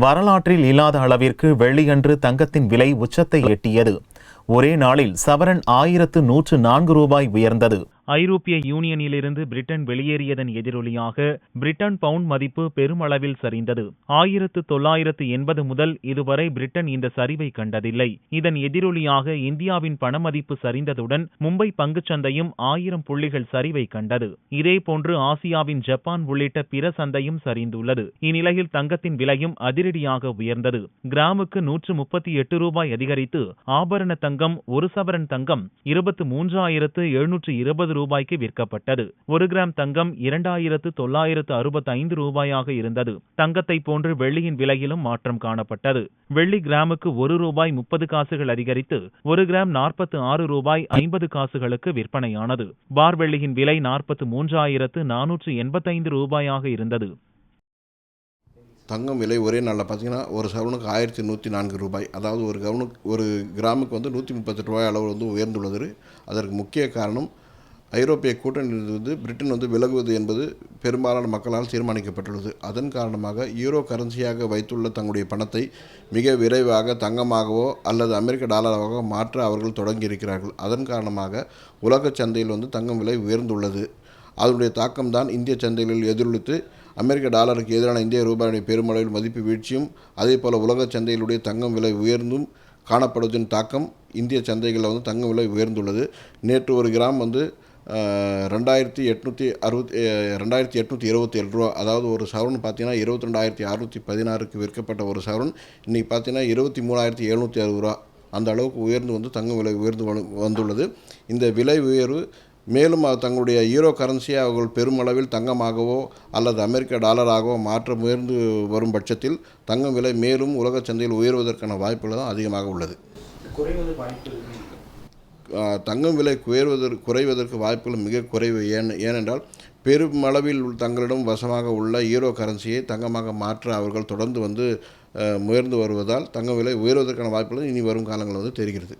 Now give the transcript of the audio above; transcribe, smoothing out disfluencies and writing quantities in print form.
வரலாற்றில் இல்லாத அளவிற்கு வெள்ளியன்று தங்கத்தின் விலை உச்சத்தை எட்டியது. ஒரே நாளில் சவரன் 1104 ரூபாய் உயர்ந்தது. ஐரோப்பிய யூனியனிலிருந்து பிரிட்டன் வெளியேறியதன் எதிரொலியாக பிரிட்டன் பவுண்ட் மதிப்பு பெருமளவில் சரிந்தது. 1980 முதல் இதுவரை பிரிட்டன் இந்த சரிவை கண்டதில்லை. இதன் எதிரொலியாக இந்தியாவின் பணமதிப்பு சரிந்ததுடன் மும்பை பங்குச்சந்தையும் 1000 புள்ளிகள் சரிவை கண்டது. இதேபோன்று ஆசியாவின் ஜப்பான் உள்ளிட்ட பிற சந்தையும் சரிந்துள்ளது. இந்நிலையில் தங்கத்தின் விலையும் அதிரடியாக உயர்ந்தது. கிராமுக்கு 138 ரூபாய் அதிகரித்து ஆபரண தங்கம் ஒரு சவரன் தங்கம் 23,720 ரூபாய்க்கு விற்கப்பட்டது. 1 கிராம் தங்கம் 2,965 ரூபாயாக இருந்தது. தங்கத்தை போன்று வெள்ளியின் விலையிலும் மாற்றம் காணப்பட்டது. வெள்ளி கிராமுக்கு 1 ரூபாய் 30 காசுகள் அதிகரித்து 1 கிராம் 46 ரூபாய் 50 காசுகளுக்கு விற்பனையானது. பார் வெள்ளியின் விலை 43,485 ரூபாயாக இருந்தது. தங்கம் விலை ஒரே நாளில் பார்த்தீங்கன்னா ஒரு சவரனுக்கு 1,104 ரூபாய், அதாவது ஒரு கிராமுக்கு 138 ரூபாய் அளவு உயர்ந்துள்ளது. அதற்கு முக்கிய காரணம் ஐரோப்பிய கூட்டணியிலிருந்து பிரிட்டன் விலகுவது என்பது பெரும்பாலான மக்களால் தீர்மானிக்கப்பட்டுள்ளது. அதன் காரணமாக யூரோ கரன்சியாக வைத்துள்ள தங்களுடைய பணத்தை மிக விரைவாக தங்கமாகவோ அல்லது அமெரிக்க டாலராகவோ மாற்ற அவர்கள் தொடங்கியிருக்கிறார்கள். அதன் காரணமாக உலக சந்தையில் தங்கம் விலை உயர்ந்துள்ளது. அதனுடைய தாக்கம்தான் இந்திய சந்தைகளில் எதிரொலித்து அமெரிக்க டாலருக்கு எதிரான இந்திய ரூபாயுடைய பெருமளவில் மதிப்பு வீழ்ச்சியும் அதேபோல் உலக சந்தையிலுடைய தங்கம் விலை உயர்ந்தும் காணப்படுவதன் தாக்கம் இந்திய சந்தைகளில் தங்கம் விலை உயர்ந்துள்ளது. நேற்று ஒரு கிராம் 2,827 ரூபா, அதாவது ஒரு சவரன் பார்த்தீங்கன்னா 22,616க்கு விற்கப்பட்ட ஒரு சவரன் இன்றைக்கி பார்த்தீங்கன்னா 23,760 ரூபா, அந்த அளவுக்கு உயர்ந்து தங்கம் விலை உயர்ந்து வந்துள்ளது. இந்த விலை உயர்வு மேலும் தங்களுடைய யூரோ கரன்சியை அவர்கள் பெருமளவில் தங்கமாகவோ அல்லது அமெரிக்க டாலராகவோ மாற்ற முயன்று வரும் பட்சத்தில் தங்கம் விலை மேலும் உலக சந்தையில் உயர்வதற்கான வாய்ப்புகள் தான் அதிகமாக உள்ளது. தங்கம் விலை குறைவதற்கு வாய்ப்புகள் மிக குறைவு. ஏனென்றால் பெருமளவில் தங்களிடம் வசமாக உள்ள யூரோ கரன்சியை தங்கமாக மாற்ற அவர்கள் தொடர்ந்து முயன்று வருவதால் தங்கம் விலை உயர்வதற்கான வாய்ப்புகள் இனி வரும் காலங்களில் தெரிகிறது.